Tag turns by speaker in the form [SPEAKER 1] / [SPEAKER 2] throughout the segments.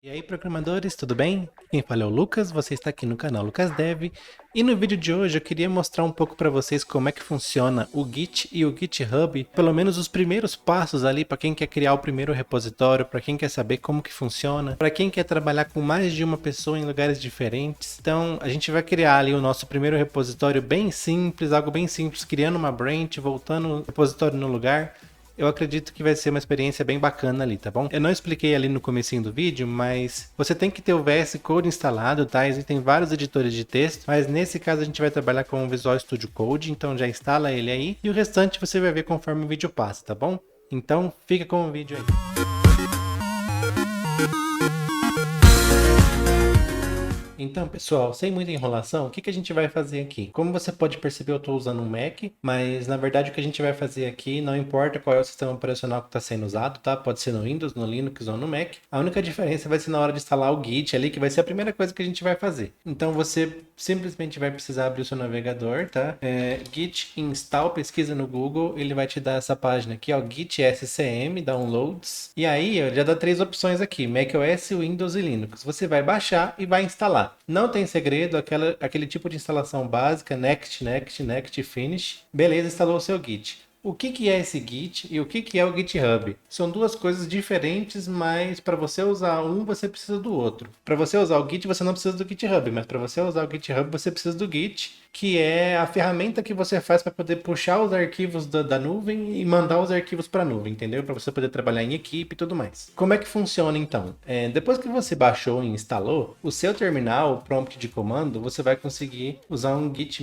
[SPEAKER 1] E aí, programadores, tudo bem? Quem fala é o Lucas, você está aqui no canal Lucas Dev. E no vídeo de hoje eu queria mostrar um pouco para vocês como é que funciona o Git e o GitHub, pelo menos os primeiros passos ali para quem quer criar o primeiro repositório, para quem quer saber como que funciona, para quem quer trabalhar com mais de uma pessoa em lugares diferentes. Então, a gente vai criar ali o nosso primeiro repositório bem simples, algo bem simples, criando uma branch, voltando o repositório no lugar. Eu acredito que vai ser uma experiência bem bacana ali, tá bom? Eu não expliquei ali no comecinho do vídeo, mas você tem que ter o VS Code instalado, tá? Existem vários editores de texto, mas nesse caso a gente vai trabalhar com o Visual Studio Code, então já instala ele aí e o restante você vai ver conforme o vídeo passa, tá bom? Então fica com o vídeo aí. Então, pessoal, sem muita enrolação, o que a gente vai fazer aqui? Como você pode perceber, eu estou usando um Mac, mas na verdade o que a gente vai fazer aqui, não importa qual é o sistema operacional que está sendo usado, tá? Pode ser no Windows, no Linux ou no Mac. A única diferença vai ser na hora de instalar o Git ali, que vai ser a primeira coisa que a gente vai fazer. Então você simplesmente vai precisar abrir o seu navegador, tá? Git install, pesquisa no Google, ele vai te dar essa página aqui, ó, Git SCM, downloads. E aí, ele já dá três opções aqui, macOS, Windows e Linux. Você vai baixar e vai instalar. Não tem segredo, aquele tipo de instalação básica, next, next, next, finish. Beleza, instalou o seu Git. O que é esse Git e o que é o GitHub? São duas coisas diferentes, mas para você usar um, você precisa do outro. Para você usar o Git, você não precisa do GitHub, mas para você usar o GitHub, você precisa do Git, que é a ferramenta que você faz para poder puxar os arquivos da nuvem e mandar os arquivos para a nuvem, entendeu? Para você poder trabalhar em equipe e tudo mais. Como é que funciona então? Depois que você baixou e instalou, o seu terminal, o prompt de comando, você vai conseguir usar um git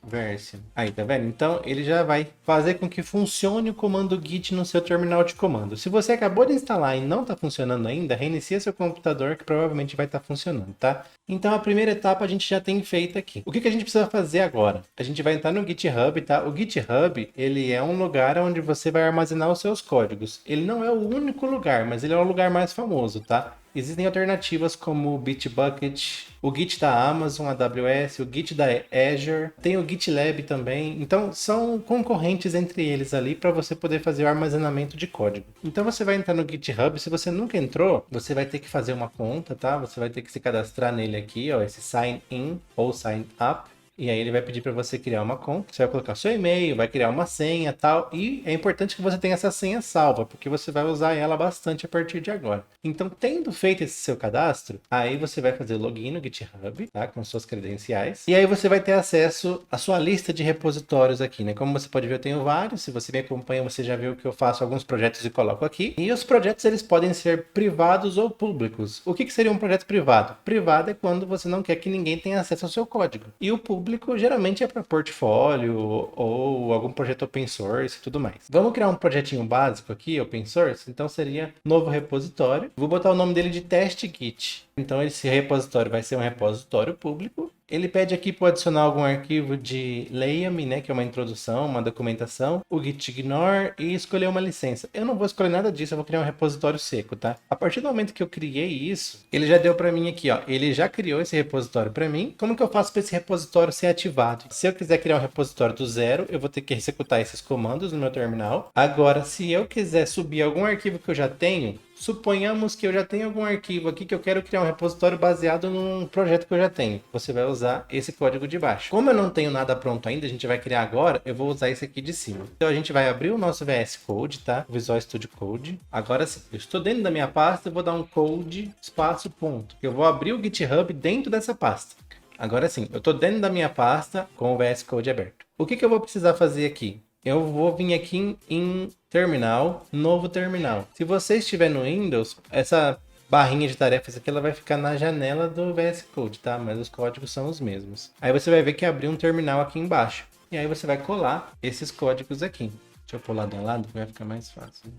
[SPEAKER 1] version. Aí, tá vendo? Então, ele já vai fazer com que funcione o comando git no seu terminal de comando. Se você acabou de instalar e não está funcionando ainda, reinicia seu computador que provavelmente vai estar funcionando, tá? Então a primeira etapa a gente já tem feita aqui. O que a gente precisa fazer agora? A gente vai entrar no GitHub, tá? O GitHub, ele é um lugar onde você vai armazenar os seus códigos. Ele não é o único lugar, mas ele é o lugar mais famoso, tá? Existem alternativas como o Bitbucket, o Git da Amazon, AWS, o Git da Azure, tem o GitLab também. Então, são concorrentes entre eles ali para você poder fazer o armazenamento de código. Então, você vai entrar no GitHub. Se você nunca entrou, você vai ter que fazer uma conta, tá? Você vai ter que se cadastrar nele aqui, ó, esse sign in ou sign up. E aí ele vai pedir para você criar uma conta, você vai colocar seu e-mail, vai criar uma senha e tal, e é importante que você tenha essa senha salva, porque você vai usar ela bastante a partir de agora. Então, tendo feito esse seu cadastro, aí você vai fazer login no GitHub, tá, com suas credenciais, e aí você vai ter acesso à sua lista de repositórios aqui, né? Como você pode ver, eu tenho vários, se você me acompanha, você já viu que eu faço alguns projetos e coloco aqui, e os projetos eles podem ser privados ou públicos. O que seria um projeto privado? Privado é quando você não quer que ninguém tenha acesso ao seu código, e o público geralmente é para portfólio ou algum projeto open source e tudo mais. Vamos criar um projetinho básico aqui, open source? Então seria novo repositório. Vou botar o nome dele de teste Git. Então esse repositório vai ser um repositório público. Ele pede aqui para adicionar algum arquivo de leia-me, né, que é uma introdução, uma documentação, o git ignore e escolher uma licença. Eu não vou escolher nada disso, eu vou criar um repositório seco, tá? A partir do momento que eu criei isso, ele já deu para mim aqui, ó, ele já criou esse repositório para mim. Como que eu faço para esse repositório ser ativado? Se eu quiser criar um repositório do zero, eu vou ter que executar esses comandos no meu terminal. Agora, se eu quiser subir algum arquivo que eu já tenho, suponhamos que eu já tenho algum arquivo aqui que eu quero criar um repositório baseado num projeto que eu já tenho. Você vai usar esse código de baixo. Como eu não tenho nada pronto ainda, a gente vai criar agora, eu vou usar esse aqui de cima. Então a gente vai abrir o nosso VS Code, tá? Visual Studio Code. Agora sim, eu estou dentro da minha pasta, eu vou dar um code, espaço, ponto. Eu vou abrir o GitHub dentro dessa pasta. Agora sim, eu estou dentro da minha pasta com o VS Code aberto. O que eu vou precisar fazer aqui? Eu vou vir aqui em terminal, novo terminal. Se você estiver no Windows, essa barrinha de tarefas aqui ela vai ficar na janela do VS Code, tá? Mas os códigos são os mesmos. Aí você vai ver que abriu um terminal aqui embaixo. E aí você vai colar esses códigos aqui. Deixa eu pular de um lado que vai ficar mais fácil.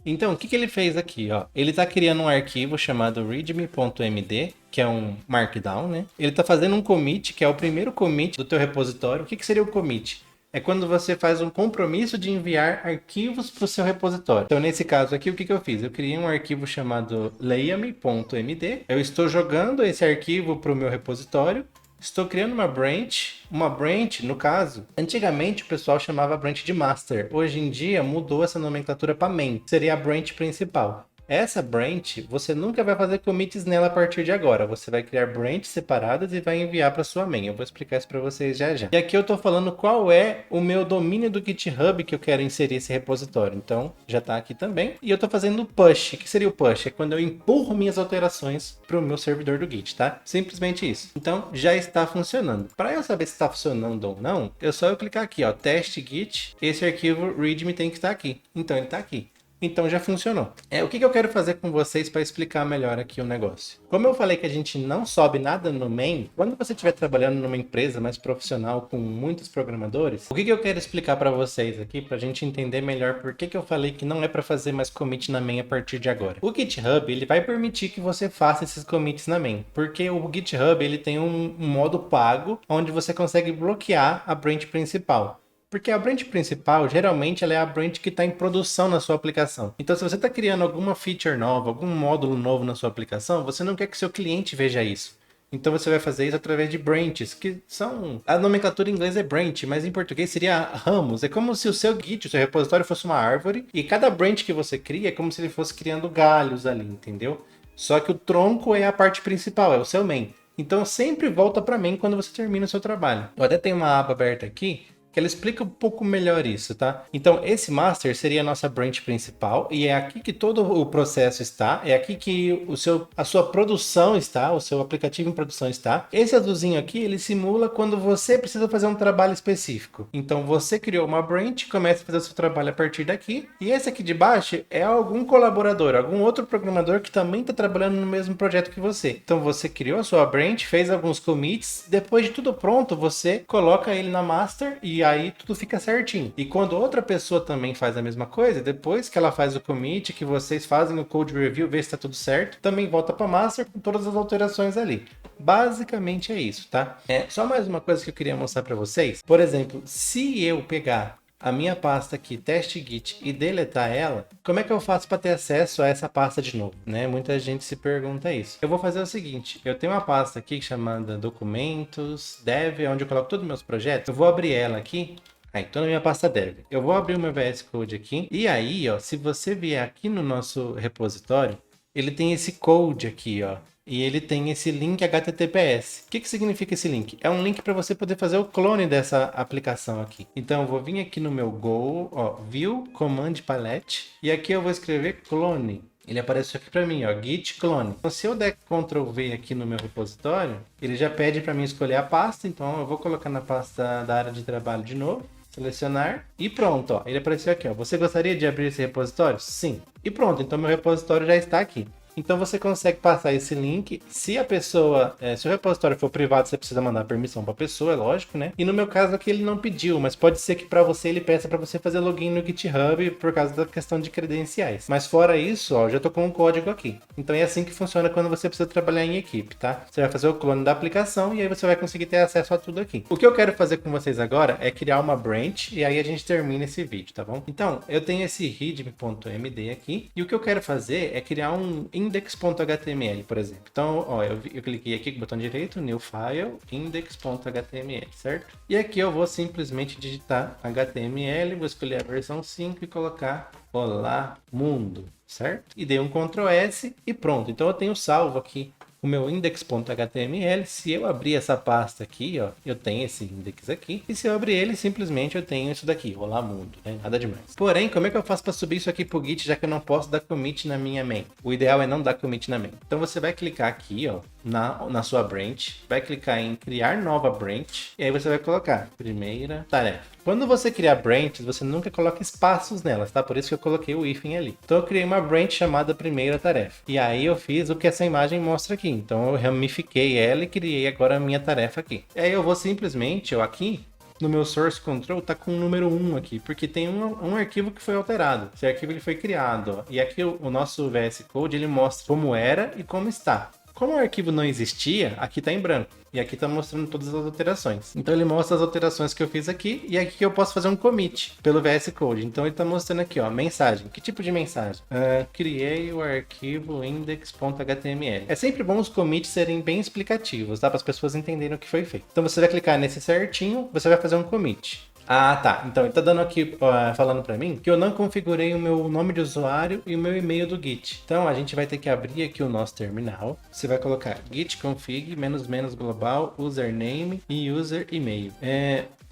[SPEAKER 1] Então, o que ele fez aqui, ó? Ele está criando um arquivo chamado readme.md, que é um markdown, né? Ele está fazendo um commit, que é o primeiro commit do teu repositório. O que seria o commit? É quando você faz um compromisso de enviar arquivos para o seu repositório. Então, nesse caso aqui, o que eu fiz? Eu criei um arquivo chamado leia-me.md. Eu estou jogando esse arquivo para o meu repositório. Estou criando uma branch. Uma branch, no caso, antigamente o pessoal chamava a branch de master. Hoje em dia mudou essa nomenclatura para main. Seria a branch principal. essa branch, você nunca vai fazer commits nela a partir de agora. Você vai criar branches separadas e vai enviar para sua main. Eu vou explicar isso para vocês já já. E aqui eu estou falando qual é o meu domínio do GitHub que eu quero inserir esse repositório. Então, já está aqui também. E eu estou fazendo push. O que seria o push? É quando eu empurro minhas alterações para o meu servidor do Git, tá? Simplesmente isso. Então, já está funcionando. Para eu saber se está funcionando ou não, é só eu clicar aqui, ó, teste git. Esse arquivo readme tem que estar aqui. Então, ele está aqui. Então já funcionou. O que eu quero fazer com vocês para explicar melhor aqui o negócio? Como eu falei que a gente não sobe nada no main, quando você estiver trabalhando numa empresa mais profissional com muitos programadores, o que eu quero explicar para vocês aqui, para a gente entender melhor por que eu falei que não é para fazer mais commit na main a partir de agora. O GitHub, ele vai permitir que você faça esses commits na main, porque o GitHub, ele tem um modo pago, onde você consegue bloquear a branch principal. Porque a branch principal, geralmente, ela é a branch que está em produção na sua aplicação. Então, se você está criando alguma feature nova, algum módulo novo na sua aplicação, você não quer que seu cliente veja isso. Então, você vai fazer isso através de branches, que são... A nomenclatura em inglês é branch, mas em português seria ramos. É como se o seu Git, o seu repositório, fosse uma árvore, e cada branch que você cria é como se ele fosse criando galhos ali, entendeu? Só que o tronco é a parte principal, é o seu main. Então, sempre volta para main quando você termina o seu trabalho. Eu até tenho uma aba aberta aqui, que ela explica um pouco melhor isso, tá? Então, esse master seria a nossa branch principal, e é aqui que todo o processo está, é aqui que a sua produção está, o seu aplicativo em produção está. Esse azulzinho aqui, ele simula quando você precisa fazer um trabalho específico. Então, você criou uma branch, começa a fazer o seu trabalho a partir daqui, e esse aqui de baixo é algum colaborador, algum outro programador que também está trabalhando no mesmo projeto que você. Então, você criou a sua branch, fez alguns commits, depois de tudo pronto, você coloca ele na master, e aí tudo fica certinho. E quando outra pessoa também faz a mesma coisa, depois que ela faz o commit, que vocês fazem o code review, vê se está tudo certo, também volta para master com todas as alterações ali. Basicamente é isso, tá? Só mais uma coisa que eu queria mostrar para vocês. Por exemplo, se eu pegar a minha pasta aqui, teste git, e deletar ela, como é que eu faço para ter acesso a essa pasta de novo, né? Muita gente se pergunta isso. Eu vou fazer o seguinte, eu tenho uma pasta aqui chamada documentos, dev, onde eu coloco todos os meus projetos. Eu vou abrir ela aqui. Aí, tô na minha pasta dev. Eu vou abrir o meu VS Code aqui. E aí, ó, se você vier aqui no nosso repositório, ele tem esse code aqui, ó. E ele tem esse link HTTPS. O que significa esse link? É um link para você poder fazer o clone dessa aplicação aqui. Então eu vou vir aqui no meu Go, ó, View Command Palette, e aqui eu vou escrever clone. Ele apareceu aqui para mim, ó, git clone. Então, se eu der Ctrl V aqui no meu repositório, ele já pede para mim escolher a pasta. Então eu vou colocar na pasta da área de trabalho de novo. Selecionar e pronto, ó. Ele apareceu aqui, ó. Você gostaria de abrir esse repositório? Sim. E pronto, então meu repositório já está aqui. Então você consegue passar esse link. Se a pessoa, se o repositório for privado, você precisa mandar permissão para a pessoa, é lógico, né? E no meu caso aqui ele não pediu, mas pode ser que para você ele peça para você fazer login no GitHub por causa da questão de credenciais. Mas fora isso, ó, já tô com um código aqui. Então é assim que funciona quando você precisa trabalhar em equipe, tá? Você vai fazer o clone da aplicação e aí você vai conseguir ter acesso a tudo aqui. O que eu quero fazer com vocês agora é criar uma branch e aí a gente termina esse vídeo, tá bom? Então, eu tenho esse readme.md aqui e o que eu quero fazer é criar um index.html, por exemplo. Então, ó, eu cliquei aqui com o botão direito, new file, index.html, certo? E aqui eu vou simplesmente digitar HTML, vou escolher a versão 5 e colocar olá mundo, certo? E dei um Ctrl S e pronto. Então eu tenho salvo aqui o meu index.html. Se eu abrir essa pasta aqui, ó, eu tenho esse index aqui. E se eu abrir ele, simplesmente eu tenho isso daqui, olá mundo, né? Nada demais. Porém, como é que eu faço para subir isso aqui pro Git, já que eu não posso dar commit na minha main? O ideal é não dar commit na main. Então você vai clicar aqui, ó, na sua branch, vai clicar em criar nova branch, e aí você vai colocar primeira tarefa. Quando você criar branches, você nunca coloca espaços nelas, tá? Por isso que eu coloquei o hífen ali. Então eu criei uma branch chamada primeira tarefa. E aí eu fiz o que essa imagem mostra aqui. Então eu ramifiquei ela e criei agora a minha tarefa aqui. E aí eu vou simplesmente, ó, aqui no meu source control tá com o número 1 aqui, porque tem um arquivo que foi alterado. Esse arquivo ele foi criado, ó. E aqui o nosso VS Code ele mostra como era e como está. Como o arquivo não existia, aqui está em branco. E aqui está mostrando todas as alterações. Então ele mostra as alterações que eu fiz aqui. E aqui eu posso fazer um commit pelo VS Code. Então ele está mostrando aqui, ó, mensagem. Que tipo de mensagem? Criei o arquivo index.html. É sempre bom os commits serem bem explicativos, tá? Para as pessoas entenderem o que foi feito. Então você vai clicar nesse certinho, você vai fazer um commit. Ah, tá. Então, ele tá dando aqui, falando pra mim que eu não configurei o meu nome de usuário e o meu e-mail do Git. Então, a gente vai ter que abrir aqui o nosso terminal. Você vai colocar git config -- global username e user e-mail.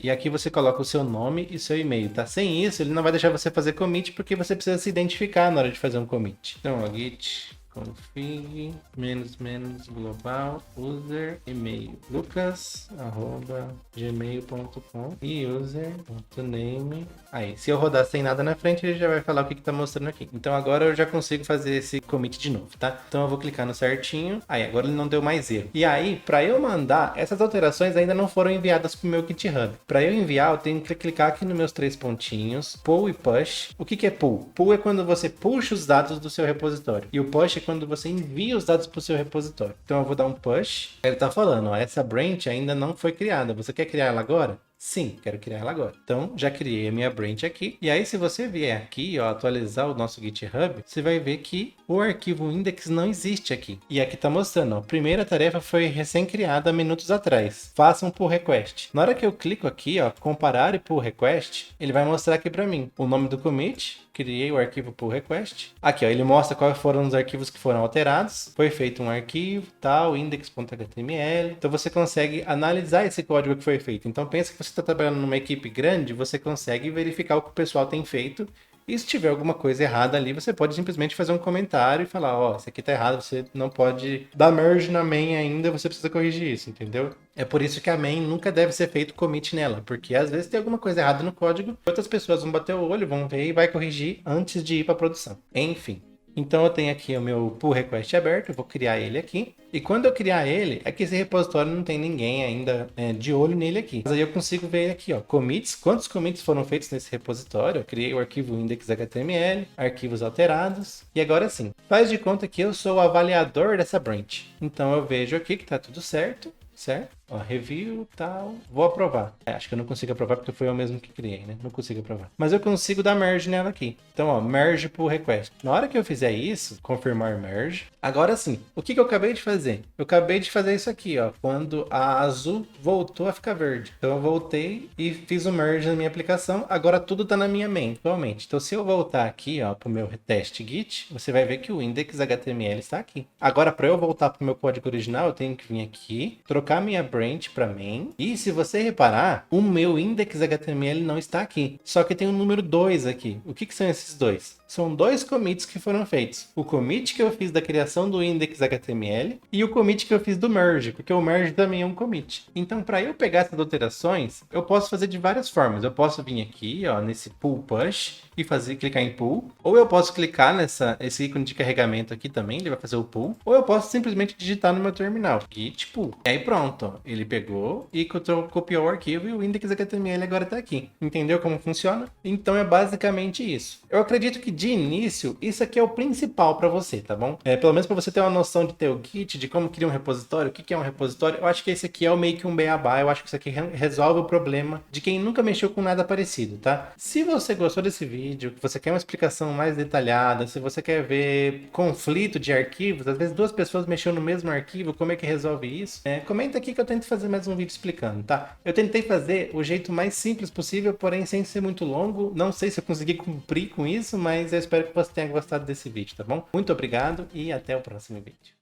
[SPEAKER 1] E aqui você coloca o seu nome e seu e-mail, tá? Sem isso, ele não vai deixar você fazer commit porque você precisa se identificar na hora de fazer um commit. Então, ó, git config -- global user e-mail lucas@gmail.com e user.name. Aí, se eu rodar sem nada na frente, ele já vai falar o que tá mostrando aqui. Então agora eu já consigo fazer esse commit de novo, tá? Então eu vou clicar no certinho. Aí, agora ele não deu mais erro. E aí, para eu mandar, essas alterações ainda não foram enviadas pro meu GitHub. Para eu enviar, eu tenho que clicar aqui nos meus 3 pontinhos, pull e push. O que é pull? Pull é quando você puxa os dados do seu repositório. E o push é quando você envia os dados para o seu repositório. Então eu vou dar um push. Ele está falando, ó, essa branch ainda não foi criada. Você quer criar ela agora? Sim, quero criar ela agora. Então, já criei a minha branch aqui. E aí, se você vier aqui, ó, atualizar o nosso GitHub, você vai ver que o arquivo index não existe aqui. E aqui tá mostrando, ó, a primeira tarefa foi recém-criada minutos atrás. Faça um pull request. Na hora que eu clico aqui, ó, comparar e pull request, ele vai mostrar aqui para mim o nome do commit. Criei o arquivo pull request. Aqui, ó, ele mostra quais foram os arquivos que foram alterados. Foi feito um arquivo, tal, index.html. Então você consegue analisar esse código que foi feito. Então pensa que você está trabalhando numa equipe grande, você consegue verificar o que o pessoal tem feito. E se tiver alguma coisa errada ali, você pode simplesmente fazer um comentário e falar, ó, isso aqui tá errado, você não pode dar merge na main ainda, você precisa corrigir isso, entendeu? É por isso que a main nunca deve ser feito commit nela, porque às vezes tem alguma coisa errada no código, outras pessoas vão bater o olho, vão ver e vai corrigir antes de ir para produção. Enfim. Então eu tenho aqui o meu pull request aberto, eu vou criar ele aqui. E quando eu criar ele, é que esse repositório não tem ninguém ainda de olho nele aqui. Mas aí eu consigo ver aqui, ó, commits, quantos commits foram feitos nesse repositório. Eu criei o arquivo index.html, arquivos alterados. E agora sim, faz de conta que eu sou o avaliador dessa branch. Então eu vejo aqui que tá tudo certo. Certo? Ó, review, tal. Vou aprovar. Acho que eu não consigo aprovar porque foi eu mesmo que criei, né? Não consigo aprovar. Mas eu consigo dar merge nela aqui. Então, ó, merge pull request. Na hora que eu fizer isso, confirmar merge. Agora sim, o que eu acabei de fazer? Eu acabei de fazer isso aqui, ó. Quando a azul voltou a ficar verde. Então eu voltei e fiz o merge na minha aplicação. Agora tudo tá na minha main, atualmente. Então se eu voltar aqui, ó, pro meu teste git, você vai ver que o index.html está aqui. Agora, para eu voltar pro meu código original, eu tenho que vir aqui, trocar minha branch para main. E se você reparar, o meu index.html não está aqui. Só que tem o número 2 aqui. O que são esses dois? São dois commits que foram feitos. O commit que eu fiz da criação do index.html e o commit que eu fiz do merge, porque o merge também é um commit. Então, para eu pegar essas alterações, eu posso fazer de várias formas. Eu posso vir aqui, ó, nesse pull push e clicar em pull, ou eu posso clicar esse ícone de carregamento aqui também, ele vai fazer o pull, ou eu posso simplesmente digitar no meu terminal, git pull. E aí pronto, ó, ele pegou e copiou o arquivo e o index.html agora está aqui. Entendeu como funciona? Então é basicamente isso. Eu acredito que de início, isso aqui é o principal para você, tá bom? Pelo menos para você ter uma noção de ter o Git, de como criar um repositório, o que é um repositório, eu acho que esse aqui é meio que um beabá, eu acho que isso aqui resolve o problema de quem nunca mexeu com nada parecido, tá? Se você gostou desse vídeo, que você quer uma explicação mais detalhada, se você quer ver conflito de arquivos, às vezes duas pessoas mexeram no mesmo arquivo, como é que resolve isso? Comenta aqui que eu tento fazer mais um vídeo explicando, tá? Eu tentei fazer o jeito mais simples possível, porém sem ser muito longo. Não sei se eu consegui cumprir com isso, mas eu espero que você tenha gostado desse vídeo, tá bom? Muito obrigado e até o próximo vídeo.